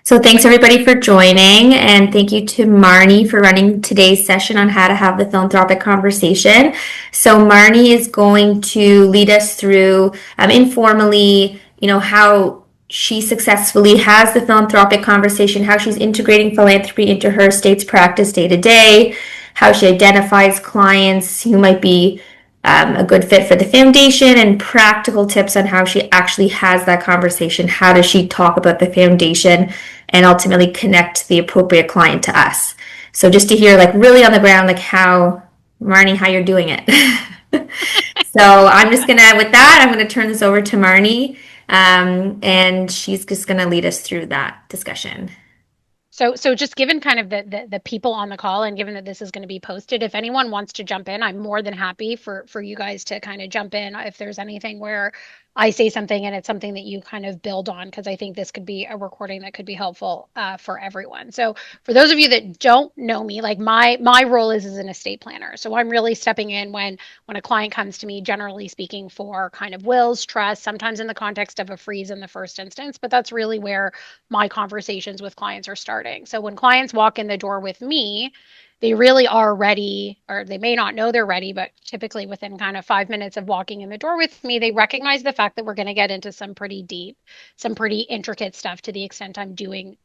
So thanks everybody for joining, and thank you to Marnie for running today's session on how to have the philanthropic conversation. So Marnie is going to lead us through informally, how she successfully has the philanthropic conversation, how she's integrating philanthropy into her estate's practice day to day, how she identifies clients who might be a good fit for the foundation, and practical tips on how she actually has that conversation. How does she talk about the foundation and ultimately connect the appropriate client to us? So just to hear like really on the ground, like how, Marnie, how you're doing it. So I'm just gonna, with that, I'm gonna turn this over to Marnie, and she's just gonna lead us through that discussion. So just given kind of the people on the call and given that this is going to be posted, if anyone wants to jump in, I'm more than happy for you guys to kind of jump in if there's anything where I say something and it's something that you kind of build on, because I think this could be a recording that could be helpful for everyone. So for those of you that don't know me, like my role is as an estate planner. So I'm really stepping in when a client comes to me, generally speaking, for kind of wills, trusts, sometimes in the context of a freeze in the first instance, but that's really where my conversations with clients are starting. So when clients walk in the door with me, they really are ready, or they may not know they're ready, but typically within kind of 5 minutes of walking in the door with me, they recognize the fact that we're going to get into some pretty deep, some pretty intricate stuff to the extent I'm doing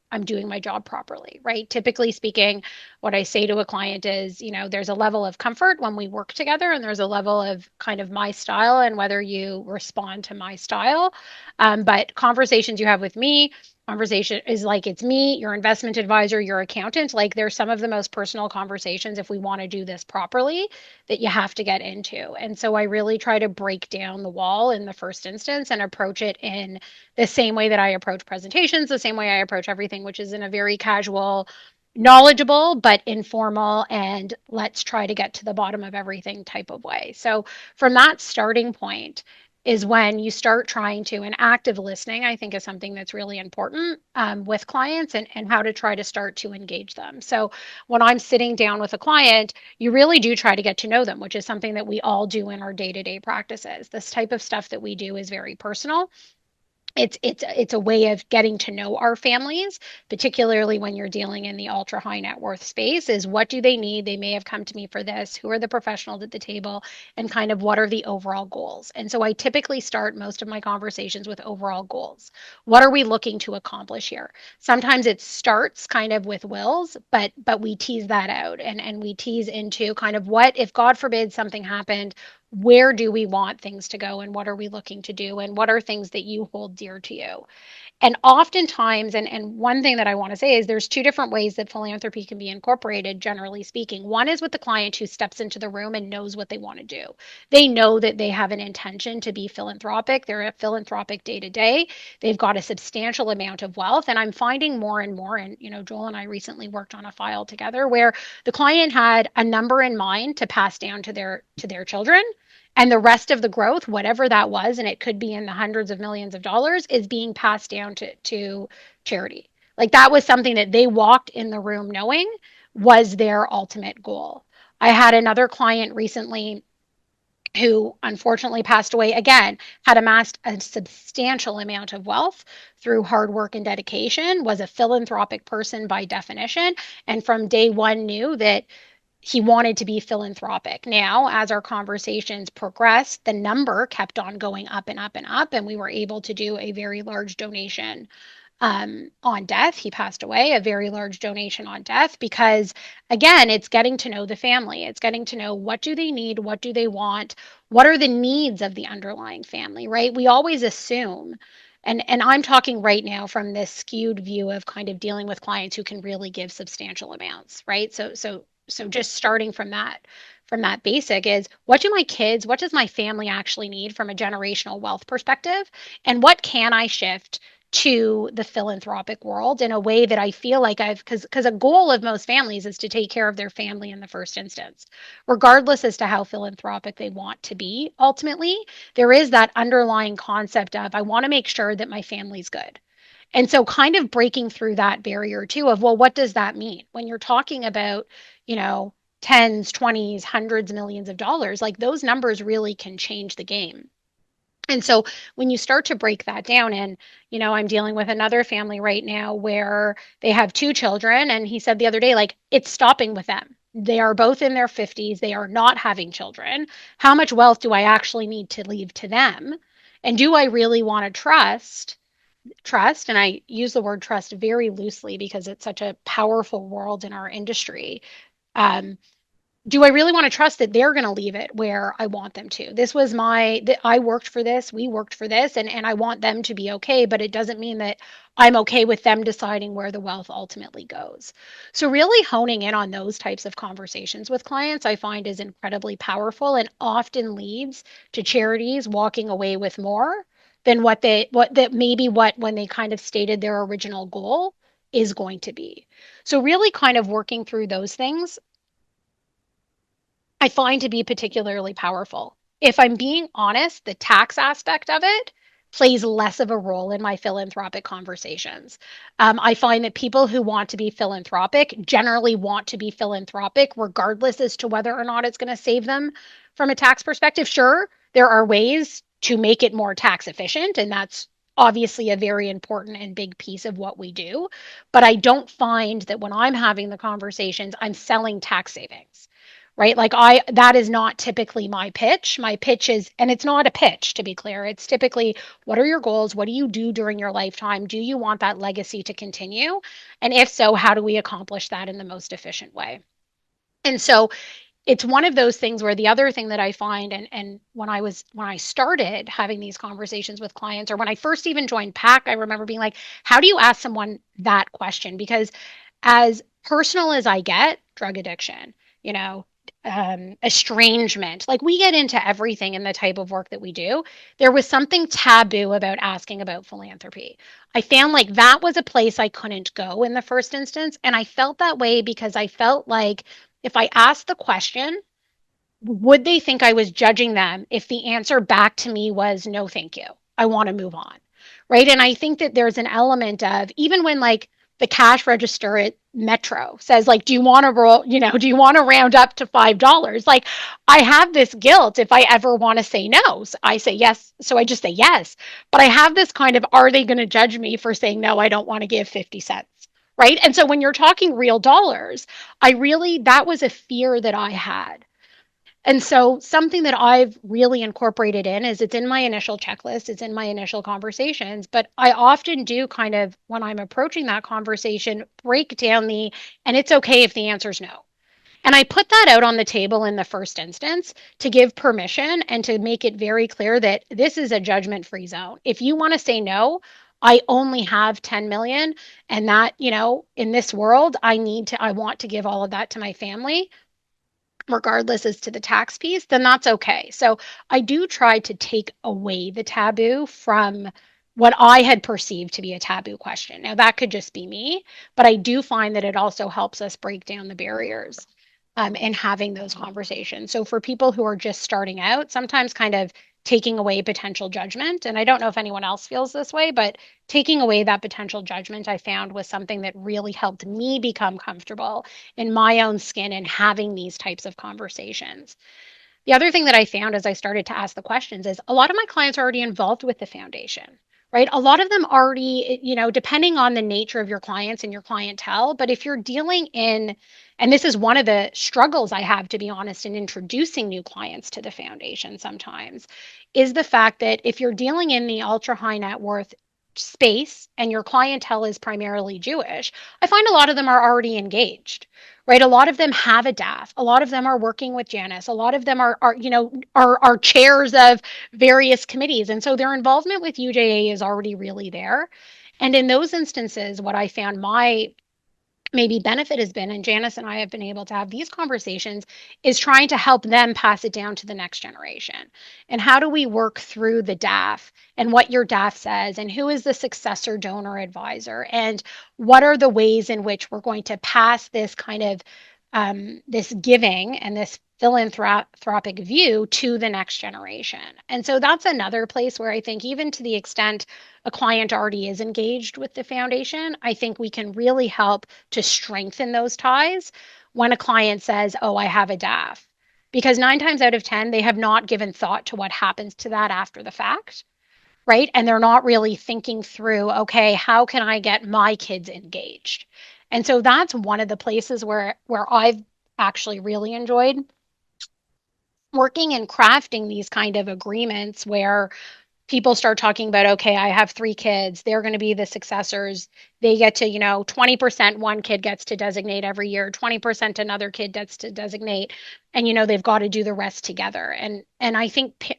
my job properly, right? Typically speaking, what I say to a client is, there's a level of comfort when we work together, and there's a level of kind of my style and whether you respond to my style. But conversations you have with me, conversation is like it's me, your investment advisor, your accountant. Like there's some of the most personal conversations, if we want to do this properly, that you have to get into. And so I really try to break down the wall in the first instance and approach it in the same way that I approach presentations, the same way I approach everything, which is in a very casual, knowledgeable but informal, and let's try to get to the bottom of everything type of way. So from that starting point is when you start trying to, and active listening, I think, is something that's really important with clients, and how to try to start to engage them. So when I'm sitting down with a client, you really do try to get to know them, which is something that we all do in our day-to-day practices. This type of stuff that we do is very personal. It's a way of getting to know our families, particularly when you're dealing in the ultra high net worth space. Is what do they need? They may have come to me for this. Who are the professionals at the table? And kind of what are the overall goals? And so I typically start most of my conversations with overall goals. What are we looking to accomplish here? Sometimes it starts kind of with wills, but we tease that out, and we tease into kind of what if God forbid something happened, where do we want things to go, and what are we looking to do, and what are things that you hold dear to you. And oftentimes, and one thing that I want to say is there's two different ways that philanthropy can be incorporated, generally speaking. One is with the client who steps into the room and knows what they want to do. They know that they have an intention to be philanthropic. They're a philanthropic day to day. They've got a substantial amount of wealth. And I'm finding more and more, and Joel and I recently worked on a file together where the client had a number in mind to pass down to their children, and the rest of the growth, whatever that was, and it could be in the hundreds of millions of dollars, is being passed down to charity. Like that was something that they walked in the room knowing was their ultimate goal. I had another client recently who unfortunately passed away, again, had amassed a substantial amount of wealth through hard work and dedication, was a philanthropic person by definition, and from day one knew that he wanted to be philanthropic. Now, as our conversations progressed, the number kept on going up and up and up, and we were able to do a very large donation on death. He passed away, a very large donation on death, because again, it's getting to know the family. It's getting to know what do they need, what do they want, what are the needs of the underlying family, right? We always assume, and I'm talking right now from this skewed view of kind of dealing with clients who can really give substantial amounts, right? So just starting from that basic is what do my kids, what does my family actually need from a generational wealth perspective, and what can I shift to the philanthropic world in a way that I feel like I've, because a goal of most families is to take care of their family in the first instance, regardless as to how philanthropic they want to be. Ultimately, there is that underlying concept of I want to make sure that my family's good. And so kind of breaking through that barrier too of, well, what does that mean when you're talking about, you know, tens, 20s, hundreds, millions of dollars? Like those numbers really can change the game. And so when you start to break that down, and, I'm dealing with another family right now where they have two children. And he said the other day, like, it's stopping with them. They are both in their 50s. They are not having children. How much wealth do I actually need to leave to them? And do I really want to trust? And I use the word trust very loosely because it's such a powerful world in our industry. Um, do I really want to trust that they're going to leave it where I want them to? This was I worked for this, we worked for this, and I want them to be okay, but it doesn't mean that I'm okay with them deciding where the wealth ultimately goes. So really honing in on those types of conversations with clients, I find is incredibly powerful and often leads to charities walking away with more than what when they kind of stated their original goal is going to be. So really kind of working through those things I find to be particularly powerful. If I'm being honest, the tax aspect of it plays less of a role in my philanthropic conversations. I find that people who want to be philanthropic generally want to be philanthropic, regardless as to whether or not it's going to save them from a tax perspective. Sure, there are ways to make it more tax efficient, and that's obviously a very important and big piece of what we do. But I don't find that when I'm having the conversations, I'm selling tax savings, right? Like that is not typically my pitch. My pitch is, and it's not a pitch to be clear. It's typically, what are your goals? What do you do during your lifetime? Do you want that legacy to continue? And if so, how do we accomplish that in the most efficient way? And so it's one of those things where the other thing that I find, and when I started having these conversations with clients, or when I first even joined PAC, I remember being like, how do you ask someone that question? Because as personal as I get, drug addiction, you know, estrangement, like we get into everything in the type of work that we do. There was something taboo about asking about philanthropy. I found like that was a place I couldn't go in the first instance. And I felt that way because I felt like if I asked the question, would they think I was judging them if the answer back to me was no, thank you? I want to move on. Right. And I think that there's an element of even when like the cash register at Metro says, like, do you want to roll, do you want to round up to $5? Like, I have this guilt if I ever want to say no. So I say yes. So I just say yes. But I have this kind of, are they going to judge me for saying no, I don't want to give 50 cents? Right. And so when you're talking real dollars, that was a fear that I had. And so something that I've really incorporated in is it's in my initial checklist, it's in my initial conversations, but I often do kind of when I'm approaching that conversation break down and it's okay if the answer is no. And I put that out on the table in the first instance to give permission and to make it very clear that this is a judgment-free zone. If you want to say no, I only have 10 million and that, in this world I want to give all of that to my family regardless as to the tax piece, then that's okay. So I do try to take away the taboo from what I had perceived to be a taboo question. Now, that could just be me, but I do find that it also helps us break down the barriers in having those conversations. So for people who are just starting out, sometimes kind of taking away potential judgment, and I don't know if anyone else feels this way, but taking away that potential judgment I found was something that really helped me become comfortable in my own skin and having these types of conversations. The other thing that I found as I started to ask the questions is a lot of my clients are already involved with the foundation, right? A lot of them already, depending on the nature of your clients and your clientele, but if you're dealing in, and this is one of the struggles I have, to be honest, in introducing new clients to the foundation sometimes, is the fact that if you're dealing in the ultra high net worth space and your clientele is primarily Jewish, I find a lot of them are already engaged, right? A lot of them have a DAF. A lot of them are working with Janice. A lot of them are chairs of various committees. And so their involvement with UJA is already really there. And in those instances, what I found my maybe benefit has been, and Janice and I have been able to have these conversations, is trying to help them pass it down to the next generation. And how do we work through the DAF and what your DAF says, and who is the successor donor advisor, and what are the ways in which we're going to pass this kind of this giving and this philanthropic view to the next generation. And so that's another place where I think, even to the extent a client already is engaged with the foundation, I think we can really help to strengthen those ties when a client says, oh, I have a DAF. because 9 times out of 10, they have not given thought to what happens to that after the fact, right? And they're not really thinking through, okay, how can I get my kids engaged? And so that's one of the places where I've actually really enjoyed working and crafting these kind of agreements where people start talking about, okay, I have 3 kids, they're going to be the successors. They get to, 20% one kid gets to designate every year, 20% another kid gets to designate, and they've got to do the rest together. And I think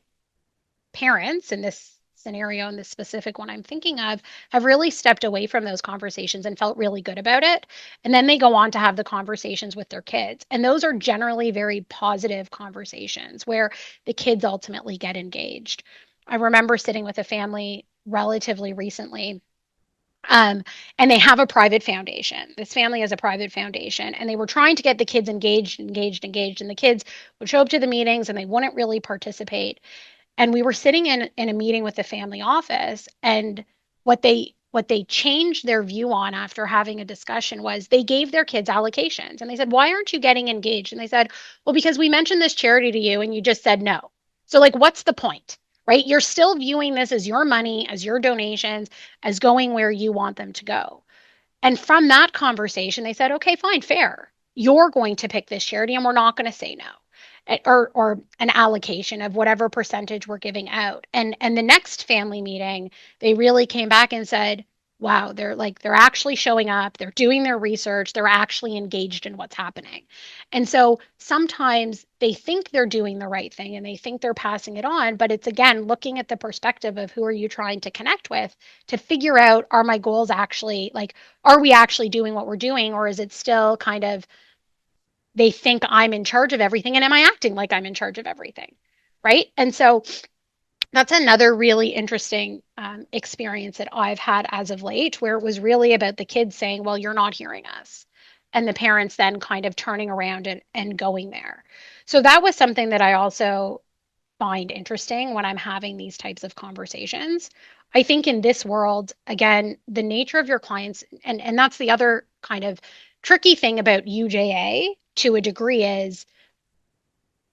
parents in this scenario, in this specific one I'm thinking of, have really stepped away from those conversations and felt really good about it. And then they go on to have the conversations with their kids. And those are generally very positive conversations where the kids ultimately get engaged. I remember sitting with a family relatively recently. Um, and they have a private foundation. This family has a private foundation, and they were trying to get the kids engaged, engaged, engaged. And the kids would show up to the meetings and they wouldn't really participate. And we were sitting in a meeting with the family office, and what they changed their view on after having a discussion was they gave their kids allocations, and they said, why aren't you getting engaged? And they said, well, because we mentioned this charity to you and you just said no. So like, what's the point? Right? You're still viewing this as your money, as your donations, as going where you want them to go. And from that conversation, they said, okay, fine, fair. You're going to pick this charity and we're not going to say no. Or an allocation of whatever percentage we're giving out. And the next family meeting, they really came back and said, wow, they're actually showing up, they're doing their research, they're actually engaged in what's happening. And so sometimes they think they're doing the right thing and they think they're passing it on, but it's again looking at the perspective of who are you trying to connect with to figure out, are my goals actually, like, are we actually doing what we're doing, or is it still kind of they think I'm in charge of everything, and am I acting like I'm in charge of everything? Right. And so that's another really interesting experience that I've had as of late, where it was really about the kids saying, well, you're not hearing us. And the parents then kind of turning around and going there. So that was something that I also find interesting when I'm having these types of conversations. I think in this world, again, the nature of your clients, and that's the other kind of tricky thing about UJA to a degree, is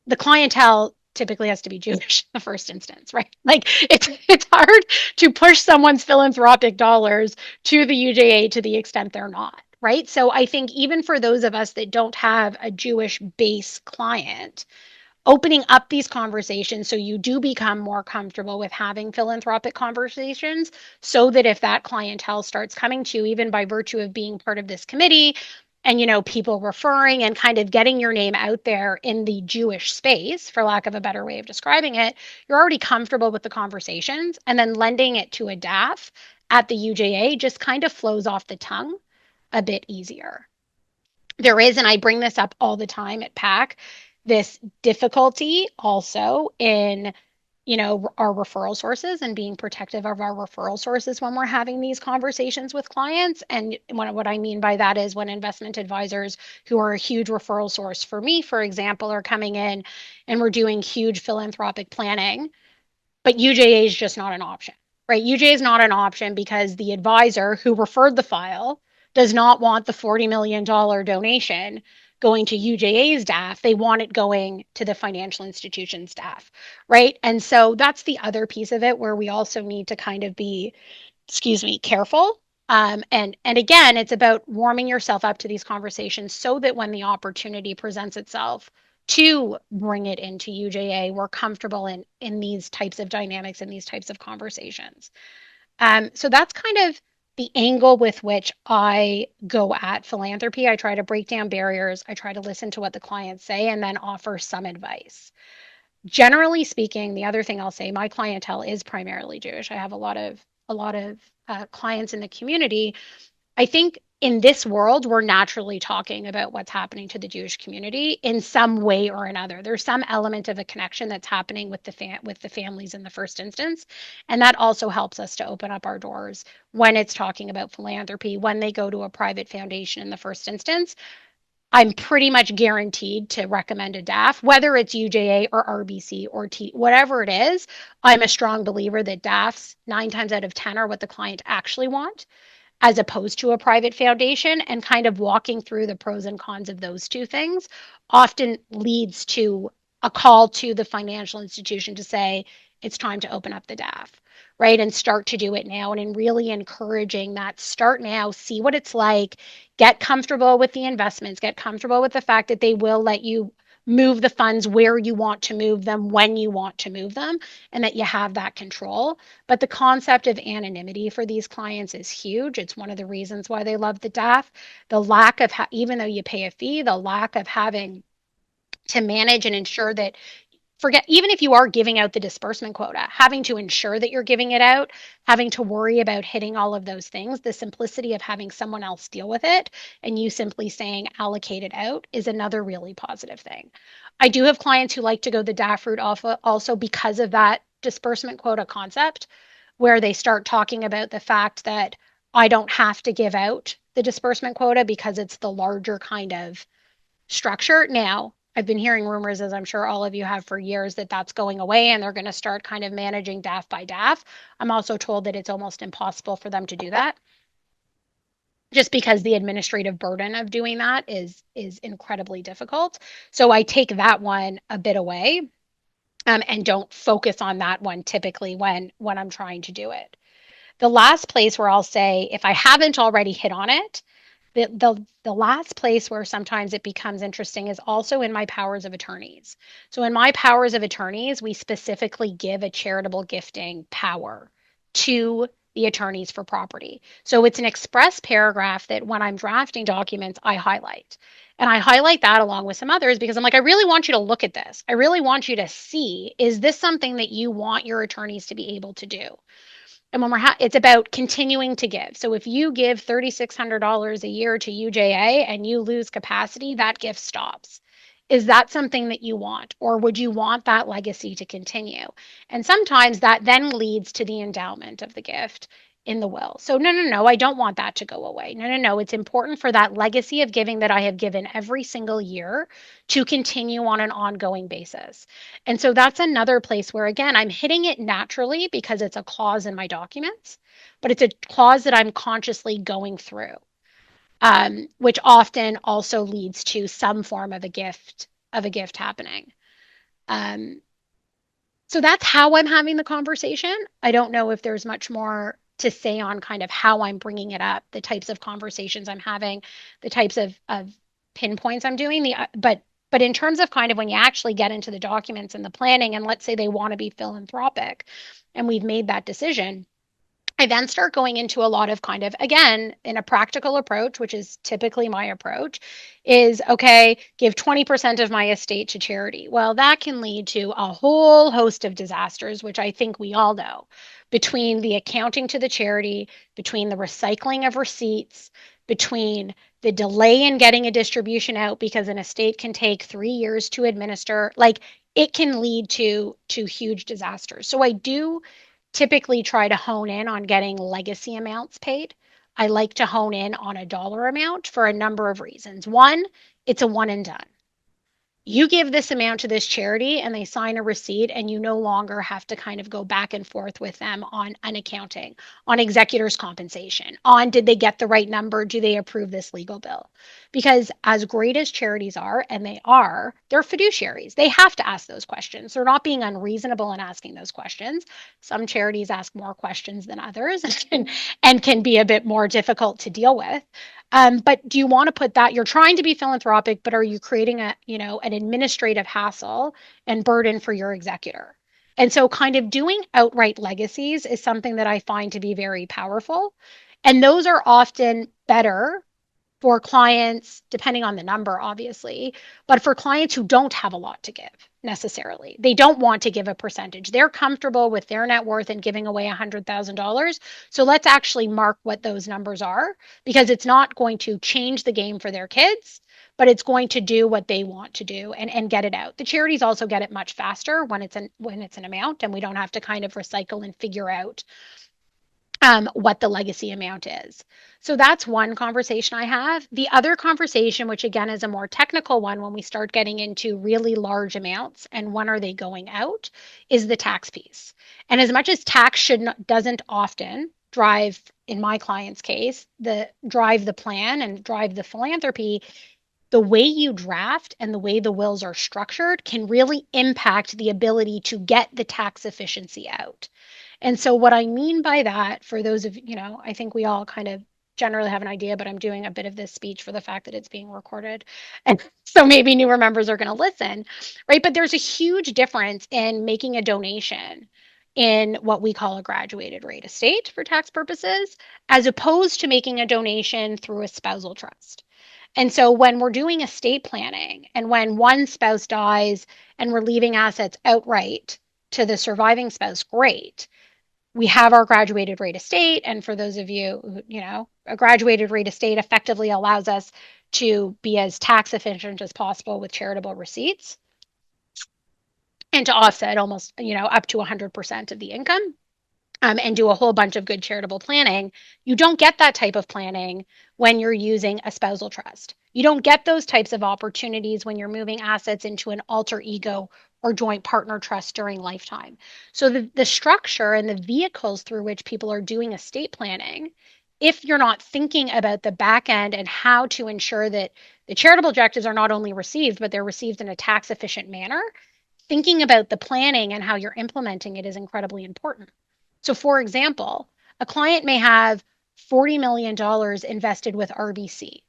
the clientele typically has to be Jewish in the first instance, right? Like it's hard to push someone's philanthropic dollars to the UJA to the extent they're not, right? So I think even for those of us that don't have a Jewish base client, opening up these conversations so you do become more comfortable with having philanthropic conversations, so that if that clientele starts coming to you, even by virtue of being part of this committee and people referring and kind of getting your name out there in the Jewish space, for lack of a better way of describing it, you're already comfortable with the conversations, and then lending it to a DAF at the UJA just kind of flows off the tongue a bit easier. There is, and I bring this up all the time at PAC, this difficulty also in our referral sources and being protective of our referral sources when we're having these conversations with clients. And what I mean by that is when investment advisors who are a huge referral source for me, for example, are coming in and we're doing huge philanthropic planning, but UJA is just not an option, right? UJA is not an option because the advisor who referred the file does not want the $40 million donation going to UJA staff. They want it going to the financial institution staff, right? And so that's the other piece of it where we also need to kind of be, careful. And again, it's about warming yourself up to these conversations so that when the opportunity presents itself to bring it into UJA, we're comfortable in these types of dynamics and these types of conversations. So that's kind of the angle with which I go at philanthropy. I try to break down barriers. I try to listen to what the clients say and then offer some advice. Generally speaking, the other thing I'll say, my clientele is primarily Jewish. I have a lot of clients in the community. I think in this world, we're naturally talking about what's happening to the Jewish community in some way or another. There's some element of a connection that's happening with the families in the first instance, and that also helps us to open up our doors when it's talking about philanthropy. When they go to a private foundation in the first instance, I'm pretty much guaranteed to recommend a DAF, whether it's UJA or RBC or T, whatever it is. I'm a strong believer that DAFs 9 times out of 10 are what the client actually want, as opposed to a private foundation, and kind of walking through the pros and cons of those two things often leads to a call to the financial institution to say it's time to open up the DAF, right? And start to do it now, and in really encouraging that start now, see what it's like, get comfortable with the investments, get comfortable with the fact that they will let you move the funds where you want to move them, when you want to move them, and that you have that control. But the concept of anonymity for these clients is huge. It's one of the reasons why they love the DAF. The lack of, even though you pay a fee, the lack of having to manage and ensure that, forget, even if you are giving out the disbursement quota, having to ensure that you're giving it out, having to worry about hitting all of those things, the simplicity of having someone else deal with it and you simply saying allocate it out is another really positive thing. I do have clients who like to go the DAF route also because of that disbursement quota concept, where they start talking about the fact that I don't have to give out the disbursement quota because it's the larger kind of structure. Now, I've been hearing rumors, as I'm sure all of you have for years, that that's going away and they're going to start kind of managing DAF by DAF. I'm also told that it's almost impossible for them to do that just because the administrative burden of doing that is incredibly difficult. So I take that one a bit away, and don't focus on that one typically when I'm trying to do it. The last place where I'll say, if I haven't already hit on it, the last place where sometimes it becomes interesting is also in my powers of attorneys. So in my powers of attorneys, we specifically give a charitable gifting power to the attorneys for property. So it's an express paragraph that when I'm drafting documents, I highlight. And I highlight that along with some others because I'm like, I really want you to look at this. I really want you to see, is this something that you want your attorneys to be able to do? And when it's about continuing to give. So if you give $3,600 a year to UJA and you lose capacity, that gift stops. Is that something that you want? Or would you want that legacy to continue? And sometimes that then leads to the endowment of the gift in the will. So, no, no, no, I don't want that to go away. No, no, no. It's important for that legacy of giving that I have given every single year to continue on an ongoing basis. And so that's another place where, again, I'm hitting it naturally because it's a clause in my documents, but it's a clause that I'm consciously going through, which often also leads to some form of a gift happening. Um, so that's how I'm having the conversation. I don't know if there's much more to say on kind of how I'm bringing it up, the types of conversations I'm having, the types of pinpoints I'm doing. But in terms of kind of when you actually get into the documents and the planning, and let's say they want to be philanthropic, and we've made that decision, I then start going into a lot of kind of, again, in a practical approach, which is typically my approach, is okay, give 20% of my estate to charity. Well, that can lead to a whole host of disasters, which I think we all know, between the accounting to the charity, between the recycling of receipts, between the delay in getting a distribution out because an estate can take 3 years to administer. Like, it can lead to huge disasters. So I do typically try to hone in on getting legacy amounts paid. I like to hone in on a dollar amount for a number of reasons. One, it's a one and done. You give this amount to this charity and they sign a receipt, and you no longer have to kind of go back and forth with them on an accounting, on executors compensation, on did they get the right number, do they approve this legal bill? Because as great as charities are, and they are, they're fiduciaries, they have to ask those questions. They're not being unreasonable in asking those questions. Some charities ask more questions than others and can be a bit more difficult to deal with. But do you want to put that, you're trying to be philanthropic, but are you creating an administrative hassle and burden for your executor? And so kind of doing outright legacies is something that I find to be very powerful. And those are often better for clients, depending on the number, obviously, but for clients who don't have a lot to give necessarily. They don't want to give a percentage. They're comfortable with their net worth and giving away $100,000. So let's actually mark what those numbers are, because it's not going to change the game for their kids, but it's going to do what they want to do and get it out. The charities also get it much faster when it's an amount, and we don't have to kind of recycle and figure out what the legacy amount is. So that's one conversation I have. The other conversation, which again is a more technical one when we start getting into really large amounts and when are they going out, is the tax piece. And as much as tax doesn't often drive, in my client's case, drive the plan and drive the philanthropy, the way you draft and the way the wills are structured can really impact the ability to get the tax efficiency out. And so, what I mean by that, for those of I think we all kind of generally have an idea, but I'm doing a bit of this speech for the fact that it's being recorded. And so maybe newer members are going to listen, right? But there's a huge difference in making a donation in what we call a graduated rate estate for tax purposes, as opposed to making a donation through a spousal trust. And so when we're doing estate planning and when one spouse dies and we're leaving assets outright to the surviving spouse, great. We have our graduated rate estate. And for those of you, a graduated rate estate effectively allows us to be as tax efficient as possible with charitable receipts and to offset almost, up to 100% of the income. And do a whole bunch of good charitable planning. You don't get that type of planning when you're using a spousal trust. You don't get those types of opportunities when you're moving assets into an alter ego or joint partner trust during lifetime. So the structure and the vehicles through which people are doing estate planning, if you're not thinking about the back end and how to ensure that the charitable objectives are not only received, but they're received in a tax efficient manner, thinking about the planning and how you're implementing it is incredibly important. So, for example, a client may have $40 million invested with RBC.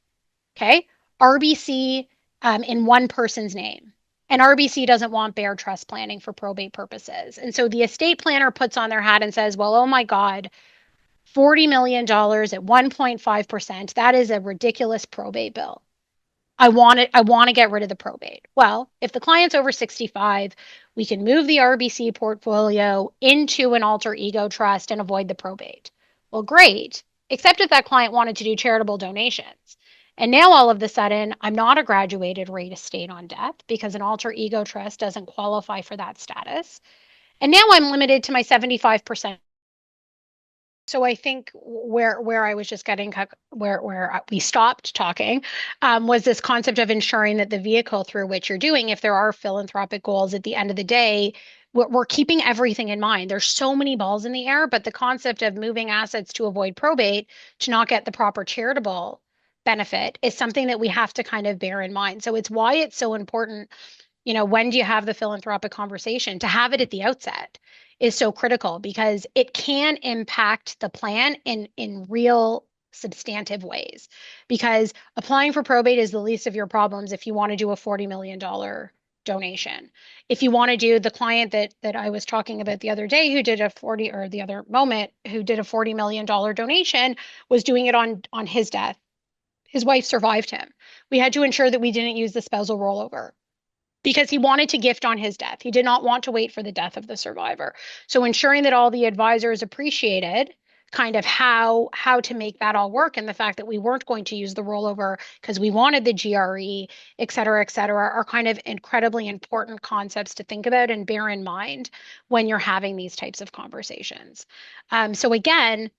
Okay. RBC in one person's name. And RBC doesn't want bare trust planning for probate purposes. And so the estate planner puts on their hat and says, well, oh my God, $40 million at 1.5%. That is a ridiculous probate bill. I want to get rid of the probate. Well, if the client's over 65, we can move the RBC portfolio into an alter ego trust and avoid the probate. Well, great, except if that client wanted to do charitable donations. And now all of a sudden, I'm not a graduated rate estate on death because an alter ego trust doesn't qualify for that status. And now I'm limited to my 75%. So I think where I was just getting where we stopped talking was this concept of ensuring that the vehicle through which you're doing, if there are philanthropic goals at the end of the day, we're keeping everything in mind. There's so many balls in the air, but the concept of moving assets to avoid probate to not get the proper charitable benefit is something that we have to kind of bear in mind. So it's why it's so important, when do you have the philanthropic conversation? To have it at the outset is so critical because it can impact the plan in real substantive ways. Because applying for probate is the least of your problems if you want to do a $40 million donation. If you want to do the client that I was talking about the other day who did a 40 or the other moment who did a $40 million donation was doing it on his death. His wife survived him. We had to ensure that we didn't use the spousal rollover because he wanted to gift on his death. He did not want to wait for the death of the survivor. So ensuring that all the advisors appreciated kind of how to make that all work and the fact that we weren't going to use the rollover because we wanted the GRE, et cetera, are kind of incredibly important concepts to think about and bear in mind when you're having these types of conversations. So again,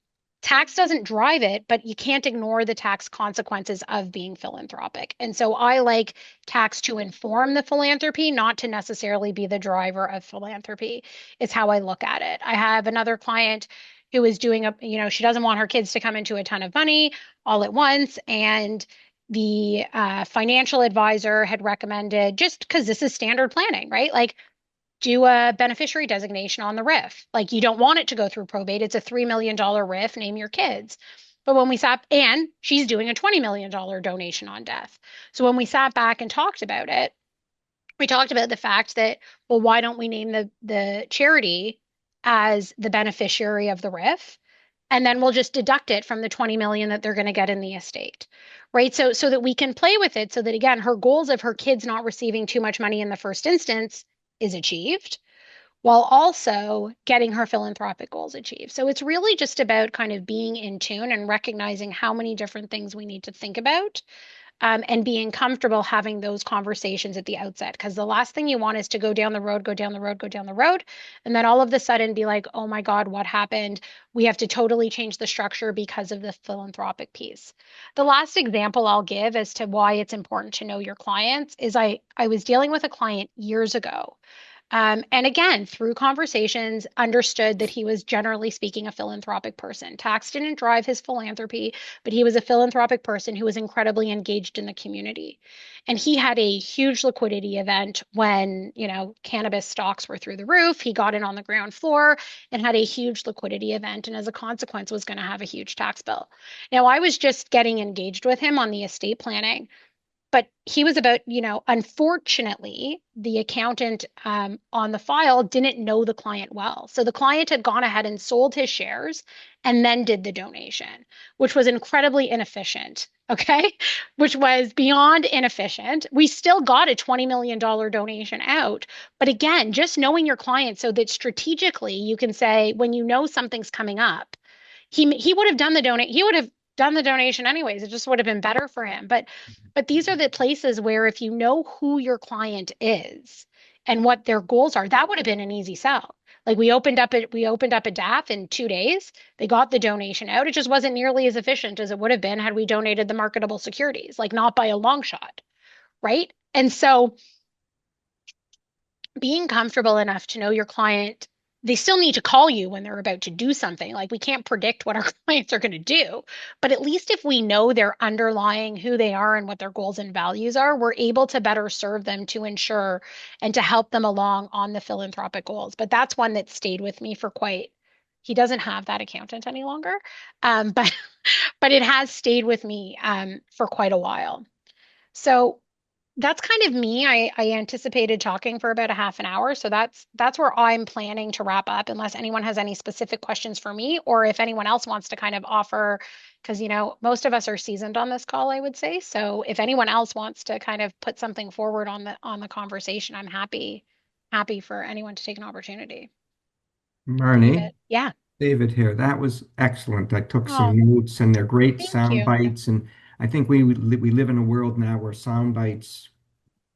tax doesn't drive it, but you can't ignore the tax consequences of being philanthropic. And so I like tax to inform the philanthropy, not to necessarily be the driver of philanthropy, is how I look at it. I have another client who is doing she doesn't want her kids to come into a ton of money all at once. And the financial advisor had recommended, just because this is standard planning, right? Like, do a beneficiary designation on the RIF. Like, you don't want it to go through probate. It's a $3 million RIF, name your kids. But when we sat, and she's doing a $20 million donation on death. So when we sat back and talked about it, we talked about the fact that, well, why don't we name the charity as the beneficiary of the RIF? And then we'll just deduct it from the 20 million that they're going to get in the estate. Right. So that we can play with it so that, again, her goals of her kids not receiving too much money in the first instance is achieved while also getting her philanthropic goals achieved. So it's really just about kind of being in tune and recognizing how many different things we need to think about, and being comfortable having those conversations at the outset. Because the last thing you want is to go down the road, go down the road, go down the road, and then all of a sudden be like, oh my God, what happened? We have to totally change the structure because of the philanthropic piece. The last example I'll give as to why it's important to know your clients is I was dealing with a client years ago. And again, through conversations, understood that he was generally speaking a philanthropic person. Tax didn't drive his philanthropy, but he was a philanthropic person who was incredibly engaged in the community. And he had a huge liquidity event when, cannabis stocks were through the roof. He got in on the ground floor and had a huge liquidity event. And as a consequence, was going to have a huge tax bill. Now, I was just getting engaged with him on the estate planning, but he was about, unfortunately, the accountant on the file didn't know the client well. So the client had gone ahead and sold his shares and then did the donation, which was incredibly inefficient. Okay. Which was beyond inefficient. We still got a $20 million donation out. But again, just knowing your client so that strategically you can say, when you know something's coming up, he would have done the donate he would have done the donation anyways. It just would have been better for him. But these are the places where if you know who your client is and what their goals are, that would have been an easy sell. Like we opened up a DAF in 2 days. They got the donation out. It just wasn't nearly as efficient as it would have been had we donated the marketable securities, like not by a long shot, right? And so being comfortable enough to know your client, they still need to call you when they're about to do something. Like we can't predict what our clients are going to do, but at least if we know their underlying who they are and what their goals and values are, we're able to better serve them to ensure and to help them along on the philanthropic goals. But that's one that stayed with me for quite. He doesn't have that accountant any longer, but but it has stayed with me for quite a while. So that's kind of me. I anticipated talking for about a half an hour, so that's where I'm planning to wrap up, unless anyone has any specific questions for me, or if anyone else wants to kind of offer, because most of us are seasoned on this call, I would say. So if anyone else wants to kind of put something forward on the conversation, I'm happy for anyone to take an opportunity. Marnie, David. Yeah. David here. That was excellent. I took Oh, some notes and they're great thank sound you. bites. And I think we live in a world now where sound bites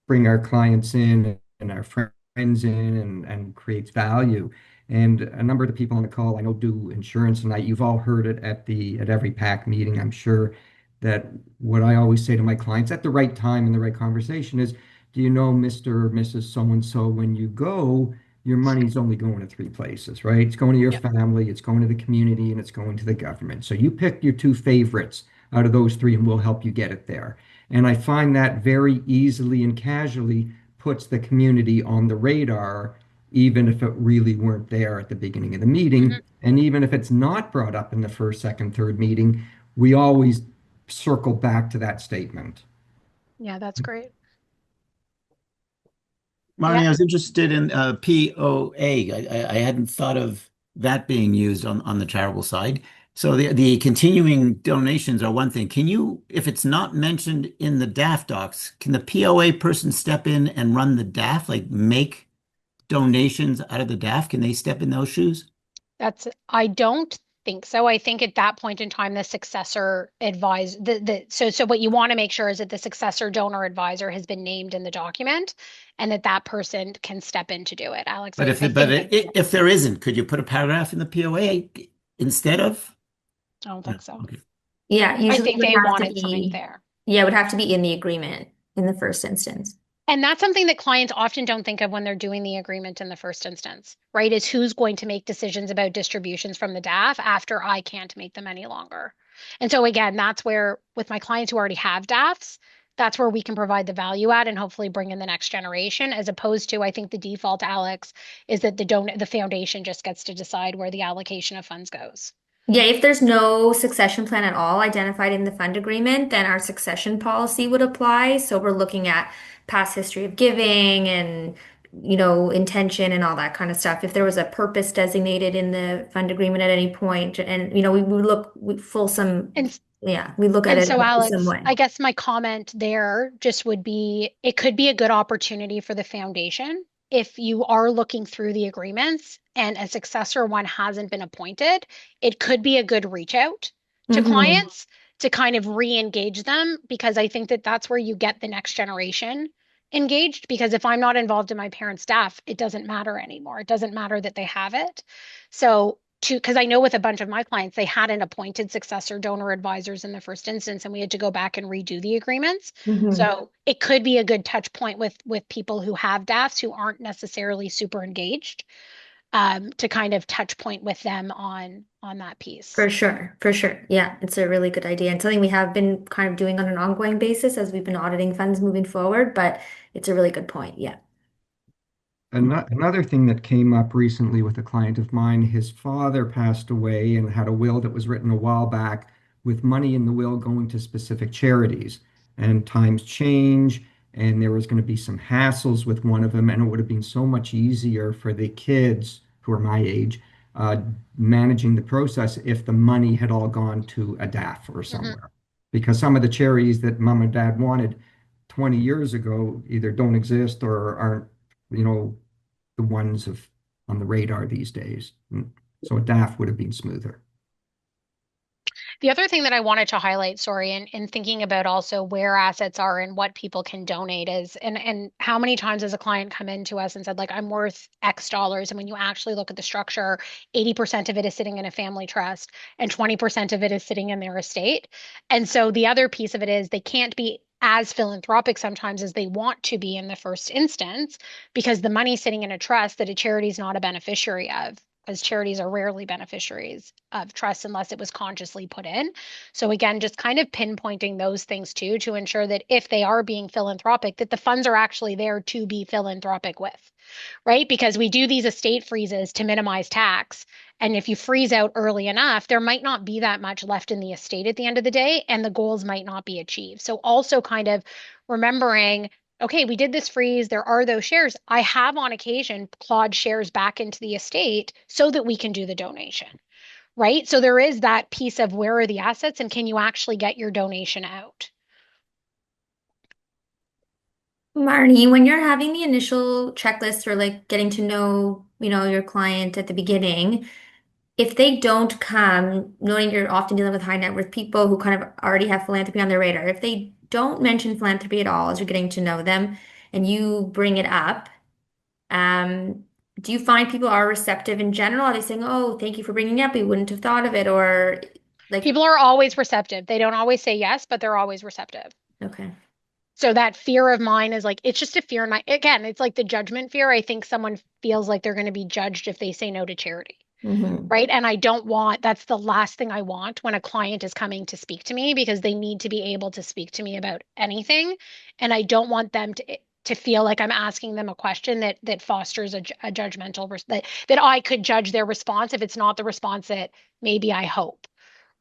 bring our clients in and our friends in and creates value. And a number of the people on the call I know do insurance, and you've all heard it at every PAC meeting. I'm sure that what I always say to my clients at the right time in the right conversation is, do you know, Mr. or Mrs. So and so, when you go, your money's only going to three places, right? It's going to your Yep. family, it's going to the community, and it's going to the government. So you pick your two favorites out of those three, and we'll help you get it there. And I find that very easily and casually puts the community on the radar, even if it really weren't there at the beginning of the meeting. Mhm. And even if it's not brought up in the first, second, third meeting, we always circle back to that statement. Yeah, that's great. Yeah. Marnie, I was interested in POA. I hadn't thought of that being used on the charitable side. So the continuing donations are one thing. Can you, if it's not mentioned in the DAF docs, can the POA person step in and run the DAF, like make donations out of the DAF? Can they step in those shoes? I don't think so. I think at that point in time, the successor advise so what you want to make sure is that the successor donor advisor has been named in the document and that person can step in to do it. Alex, But I think that's it. if there isn't, could you put a paragraph in the POA instead of? I don't Yeah, think so. okay. Yeah, I usually it think would they have to wanted something be, there. yeah, it would have to be in the agreement in the first instance. And that's something that clients often don't think of when they're doing the agreement in the first instance, right? Is who's going to make decisions about distributions from the DAF after I can't make them any longer. And so again, that's where with my clients who already have DAFs, that's where we can provide the value add and hopefully bring in the next generation, as opposed to I think the default, Alex, is that the foundation just gets to decide where the allocation of funds goes. Yeah, if there's no succession plan at all identified in the fund agreement, then our succession policy would apply. So we're looking at past history of giving and, intention and all that kind of stuff. If there was a purpose designated in the fund agreement at any point, and, we look And yeah, we look at And it so, in a fulsome Alex, way. I guess my comment there just would be it could be a good opportunity for the foundation if you are looking through the agreements and a successor one hasn't been appointed. It could be a good reach out to Hmm. clients to kind of re-engage them because I think that that's where you get the next generation engaged. Because if I'm not involved in my parents' staff, it doesn't matter anymore. It doesn't matter that they have it. So because I know with a bunch of my clients, they hadn't appointed successor donor advisors in the first instance, and we had to go back and redo the agreements. So it could be a good touch point with people who have DAFs who aren't necessarily super engaged, to kind of touch point with them on that piece. For sure, for sure. Yeah, it's a really good idea and something we have been kind of doing on an ongoing basis as we've been auditing funds moving forward, but it's a really good point. Yeah. Another thing that came up recently with a client of mine, his father passed away and had a will that was written a while back with money in the will going to specific charities. And times change, and there was going to be some hassles with one of them, and it would have been so much easier for the kids who are my age, managing the process if the money had all gone to a DAF or somewhere. Because some of the charities that mom and dad wanted 20 years ago either don't exist or aren't, the ones on the radar these days. So a DAF would have been smoother. The other thing that I wanted to highlight, sorry, in thinking about also where assets are and what people can donate is, and how many times has a client come into us and said, like, I'm worth X dollars. And when you actually look at the structure, 80% of it is sitting in a family trust and 20% of it is sitting in their estate. And so the other piece of it is they can't be as philanthropic sometimes as they want to be in the first instance because the money's sitting in a trust that a charity is not a beneficiary of, as charities are rarely beneficiaries of trust unless it was consciously put in. So again, just kind of pinpointing those things too, to ensure that if they are being philanthropic, that the funds are actually there to be philanthropic with, right? Because we do these estate freezes to minimize tax. And if you freeze out early enough, there might not be that much left in the estate at the end of the day, and the goals might not be achieved. So also kind of remembering, okay, we did this freeze. There are those shares. I have on occasion clawed shares back into the estate so that we can do the donation, right? So there is that piece of where are the assets and can you actually get your donation out? Marnie, when you're having the initial checklist or like getting to know, your client at the beginning, if they don't come, knowing you're often dealing with high net worth people who kind of already have philanthropy on their radar, if they don't mention philanthropy at all as you're getting to know them and you bring it up, um, do you find people are receptive in general? Are they saying, "Oh, thank you for bringing it up. We wouldn't have thought of it," or like, People are always receptive. They don't always say yes, but they're always receptive. okay. So that fear of mine is like, it's just a fear in my, again, it's like the judgment fear. I think someone feels like they're going to be judged if they say no to charity. Mm-hmm. Right. And I don't want, that's the last thing I want when a client is coming to speak to me because they need to be able to speak to me about anything. And I don't want them to feel like I'm asking them a question that fosters a judgmental, that I could judge their response if it's not the response that maybe I hope.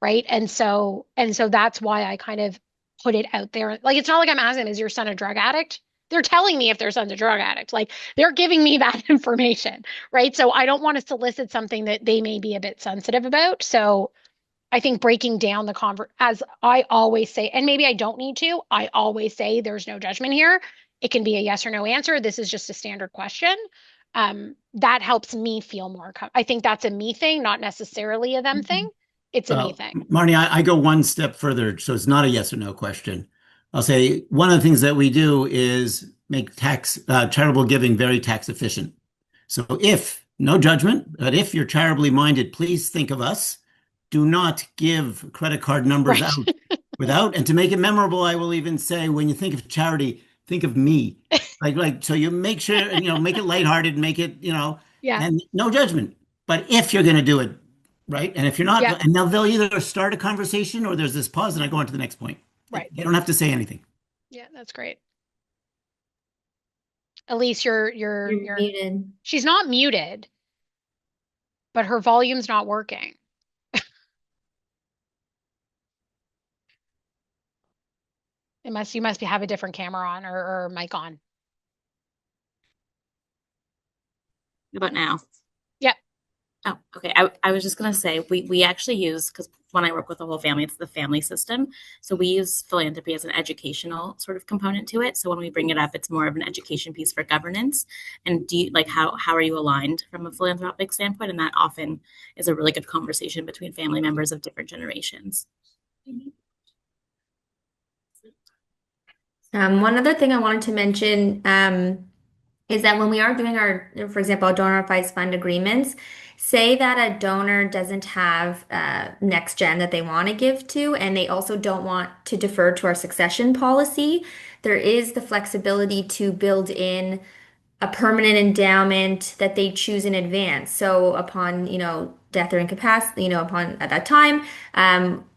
Right. And so that's why I kind of put it out there. Like, it's not like I'm asking them, is your son a drug addict? They're telling me if their son's a drug addict. Like, they're giving me that information, right? So I don't want to solicit something that they may be a bit sensitive about. So I think breaking down as I always say, and maybe I don't need to, I always say there's no judgment here. It can be a yes or no answer. This is just a standard question. That helps me feel more. I think that's a me thing, not necessarily a them thing. It's a me thing. Marnie, I go one step further, so it's not a yes or no question. I'll say one of the things that we do is make charitable giving very tax efficient. So if, no judgment, but if you're charitably minded, please think of us. Do not give credit card numbers Right. out without, and to make it memorable, I will even say, when you think of charity, think of me. So you make sure, make it lighthearted, make it, Yeah. and no judgment. But if you're going to do it, right? And if you're not, Yeah. and they'll either start a conversation or there's this pause and I go on to the next point. Right. They don't have to say anything. Yeah, that's great. Elise, you're Muted. she's not muted, but her volume's not working. You must have a different camera on or mic on. What about now? Yep. Oh, okay. I was just gonna say we actually use, because when I work with the whole family, it's the family system. So we use philanthropy as an educational sort of component to it. So when we bring it up, it's more of an education piece for governance. And do you how are you aligned from a philanthropic standpoint? And that often is a really good conversation between family members of different generations. One other thing I wanted to mention, is that when we are doing our, for example, donor advised fund agreements, say that a donor doesn't have next gen that they want to give to, and they also don't want to defer to our succession policy, there is the flexibility to build in a permanent endowment that they choose in advance. So upon, death or incapacity, upon at that time,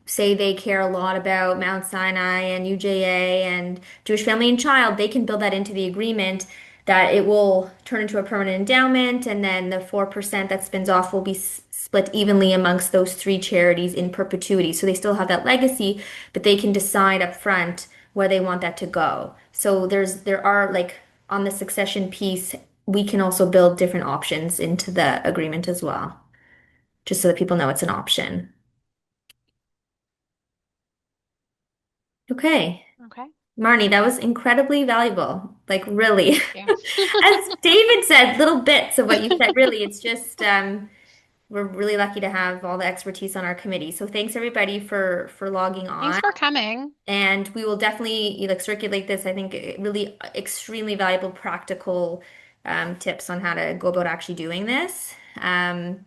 say they care a lot about Mount Sinai and UJA and Jewish Family and Child, they can build that into the agreement that it will turn into a permanent endowment, and then the 4% that spins off will be split evenly amongst those three charities in perpetuity. So they still have that legacy, but they can decide up front where they want that to go. So there are like on the succession piece, we can also build different options into the agreement as well, just so that people know it's an option. Okay. Okay. Marnie, that was incredibly valuable. Like really. Yeah. As David said, little bits of what you said, really, it's just we're really lucky to have all the expertise on our committee. So thanks everybody for logging Thanks on. for coming. And we will definitely like circulate this. I think really extremely valuable practical tips on how to go about actually doing this. And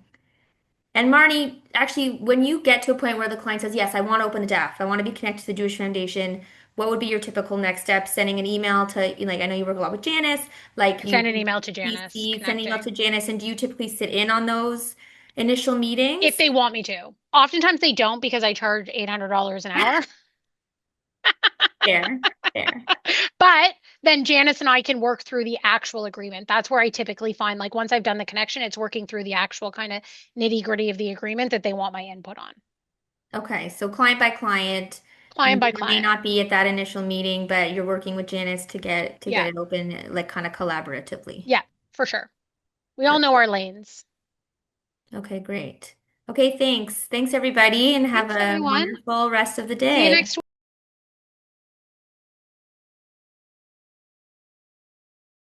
Marnie, actually, when you get to a point where the client says, yes, I want to open a DAF, I want to be connected to the Jewish Foundation, what would be your typical next step? Sending an email to, like, I know you work a lot with Janice, like you Send an email to Janice, send an email to connecting. Janice, and do you typically sit in on those initial If meetings? they want me to. Oftentimes they don't because I charge $800 an hour. Fair, fair. But then Janice and I can work through the actual agreement. That's where I typically find, like, once I've done the connection, it's working through the actual kind of nitty-gritty of the agreement that they want my input on. Okay, so client by client, Client by you may client. not be at that initial meeting, but you're working with Janice to get Yeah. it open, like kind of collaboratively. Yeah, for sure. We all Perfect. know our lanes. Okay, great. Okay, thanks. Thanks everybody, and have Thanks, a everyone. wonderful rest of the See you day. next week.